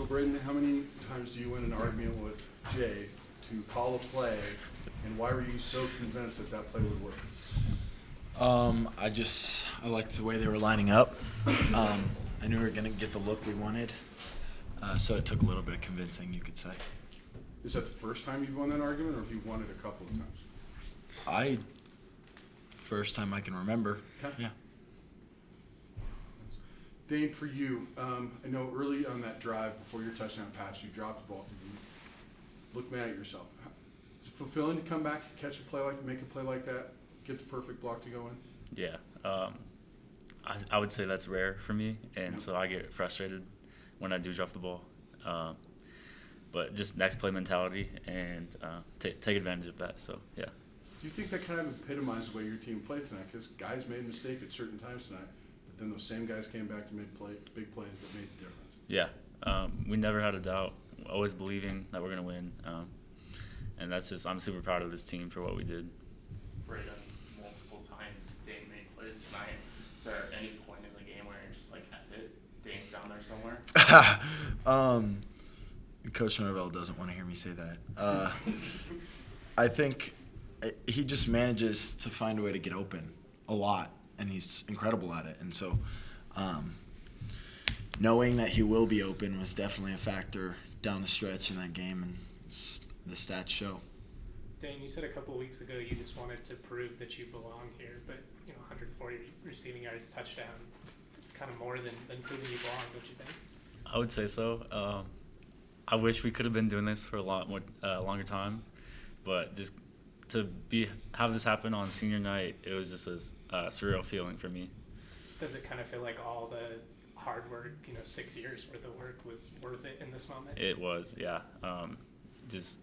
Brayden, how many times do you win an argument with Jay to call a play, and why were you so convinced that that play would work? I liked the way they were lining up. I knew we were going to get the look we wanted, so it took a little bit of convincing, you could say. Is that the first time you've won that argument, or have you won it a couple of times? First time I can remember. Okay. Yeah. Dane, for you, I know early on that drive before your touchdown pass, you dropped the ball. You look mad at yourself. Is it fulfilling to come back, catch a play like that, make a play like that, get the perfect block to go in? Yeah. I would say that's rare for me, and so I get frustrated when I do drop the ball. But just next play mentality and take advantage of that. So, yeah. Do you think that kind of epitomizes the way your team played tonight? Because guys made a mistake at certain times tonight, but then those same guys came back to make big plays that made the difference. Yeah. We never had a doubt, always believing that we're going to win. And that's just, I'm super proud of this team for what we did. Brayden, multiple times Dane made plays tonight. Is there any point in the game where you're just like, F it, Dane's down there somewhere? Coach Norvell doesn't want to hear me say that. I think he just manages to find a way to get open a lot, and he's incredible at it. And so knowing that he will be open was definitely a factor down the stretch in that game, and the stats show. Dane, you said a couple of weeks ago you just wanted to prove that you belong here, but 140 receiving yards, touchdown, it's kind of more than proving you belong, don't you think? I would say so. I wish we could have been doing this for a lot more longer time, but just to have this happen on senior night, it was just a surreal feeling for me. Does it kind of feel like all the hard work, 6 years worth of work was worth it in this moment? It was, yeah. Just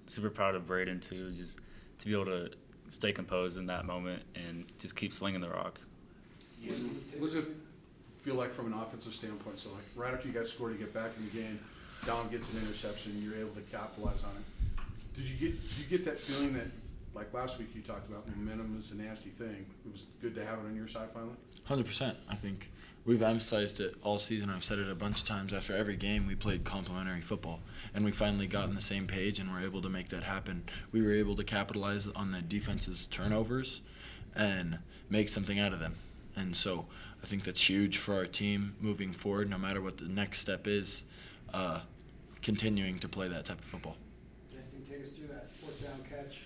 super proud of Brayden too, just to be able to stay composed in that moment and just keep slinging the rock. What does it feel like from an offensive standpoint? So, like, right after you guys scored to get back in the game, Dom gets an interception, you're able to capitalize on it. Did you get that feeling that, like last week you talked about, momentum is a nasty thing? It was good to have it on your side finally? 100%. I think we've emphasized it all season. I've said it a bunch of times. After every game, we played complementary football, and we finally got on the same page and were able to make that happen. We were able to capitalize on the defense's turnovers and make something out of them. And so I think that's huge for our team moving forward, no matter what the next step is, continuing to play that type of football. Yeah, I think take us through that fourth down catch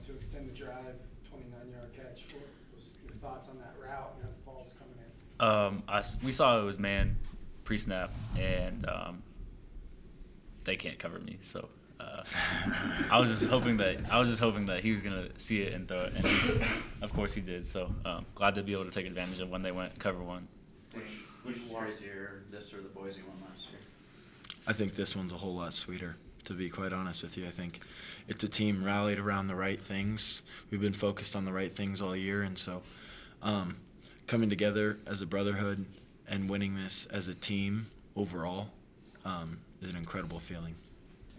to extend the drive, 29-yard catch. What was your thoughts on that route and as the ball was coming in? We saw it was man pre-snap, and they can't cover me. So I was just hoping that he was gonna see it and throw it, and of course he did. So glad to be able to take advantage of when they went cover one. Which was crazier, this or the Boise one last year? I think this one's a whole lot sweeter, to be quite honest with you. I think it's a team rallied around the right things. We've been focused on the right things all year, and so coming together as a brotherhood and winning this as a team overall is an incredible feeling.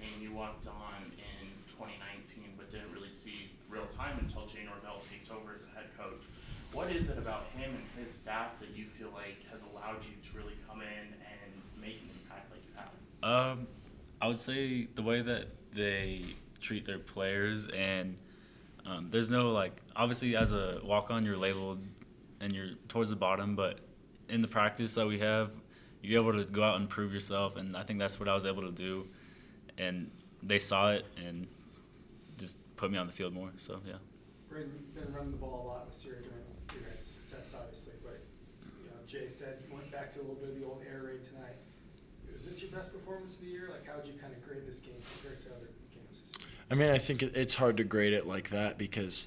And you walked on in 2019, but didn't really see real time until Jay Norvell takes over as a head coach. What is it about him and his staff that you feel like has allowed you to really come in and make an impact like you have? I would say the way that they treat their players, and there's no, obviously as a walk-on you're labeled and you're towards the bottom, but in the practice that we have, you're able to go out and prove yourself, and I think that's what I was able to do, and they saw it and just put me on the field more, so yeah. Brayden, you've been running the ball a lot this year during your guys' success, obviously, but Jay said you went back to a little bit of the old air raid tonight. Was this your best performance of the year? How would you kind of grade this game compared to other games? I mean, I think it's hard to grade it like that because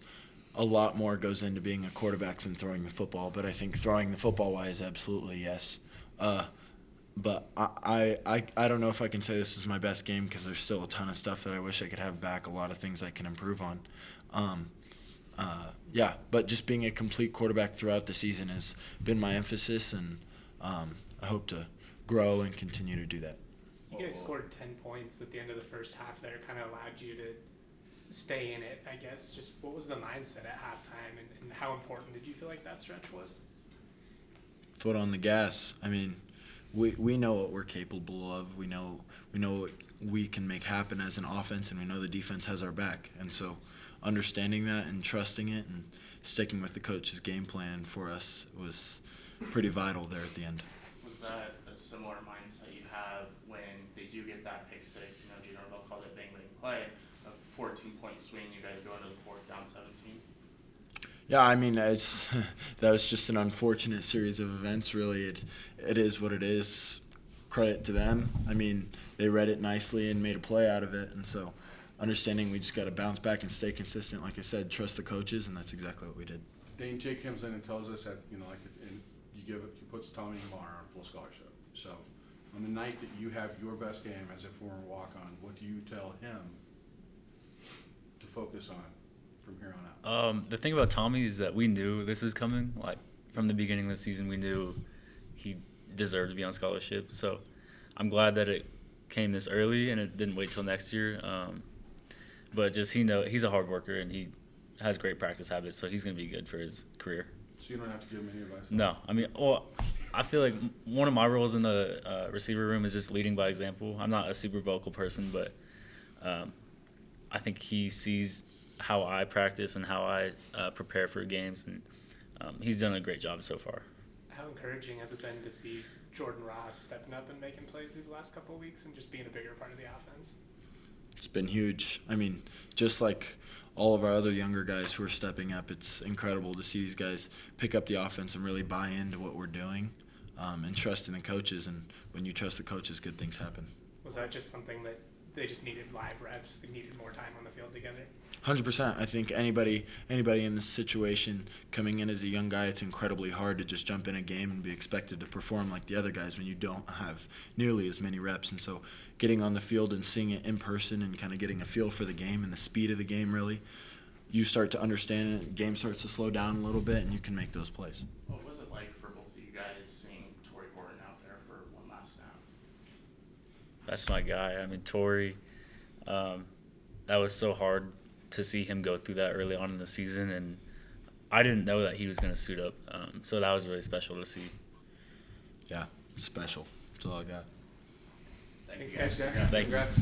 a lot more goes into being a quarterback than throwing the football. But I think throwing the football-wise, absolutely, yes. But I don't know if I can say this is my best game because there's still a ton of stuff that I wish I could have back, a lot of things I can improve on. Yeah, but just being a complete quarterback throughout the season has been my emphasis, and I hope to grow and continue to do that. You guys scored 10 points at the end of the first half there, kind of allowed you to stay in it, I guess. Just what was the mindset at halftime, and how important did you feel like that stretch was? Foot on the gas. I mean, we know what we're capable of. We know what we can make happen as an offense, and we know the defense has our back. And so understanding that and trusting it and sticking with the coach's game plan for us was pretty vital there at the end. Was that a similar mindset you have when they do get that pick six? You know, Gene Norvell called it bang bang play, a 14-point swing. You guys go into the fourth down 17. Yeah, I mean, that was just an unfortunate series of events. Really, it is what it is. Credit to them. I mean, they read it nicely and made a play out of it. And so, understanding we just got to bounce back and stay consistent. Like I said, trust the coaches, and that's exactly what we did. Dane, Jake comes in and tells us that, you know, like, and he puts Tommy Lamar on full scholarship. So, on the night that you have your best game as a former walk-on, what do you tell him to focus on from here on out? The thing about Tommy is that we knew this was coming. Like, from the beginning of the season, we knew he deserved to be on scholarship. So I'm glad that it came this early and it didn't wait till next year. But just he's a hard worker and he has great practice habits, so he's going to be good for his career. So you don't have to give him any advice? No. I mean, I feel like one of my roles in the receiver room is just leading by example. I'm not a super vocal person, but I think he sees how I practice and how I prepare for games, and he's done a great job so far. How encouraging has it been to see Jordan Ross stepping up and making plays these last couple of weeks and just being a bigger part of the offense? It's been huge. I mean, just like all of our other younger guys who are stepping up, it's incredible to see these guys pick up the offense and really buy into what we're doing and trust in the coaches. And when you trust the coaches, good things happen. Was that just something that they just needed live reps? They needed more time on the field together? 100%. I think anybody in this situation coming in as a young guy, it's incredibly hard to just jump in a game and be expected to perform like the other guys when you don't have nearly as many reps. And so getting on the field and seeing it in person and kind of getting a feel for the game and the speed of the game, really, you start to understand it. The game starts to slow down a little bit, and you can make those plays. What was it like for both of you guys seeing Torrey Horton out there for one last snap? That's my guy. I mean, Torrey, that was so hard to see him go through that early on in the season, and I didn't know that he was going to suit up. So that was really special to see. Yeah, special. That's all I got. Thank you Thanks, guys. guys. Thank you. Congrats.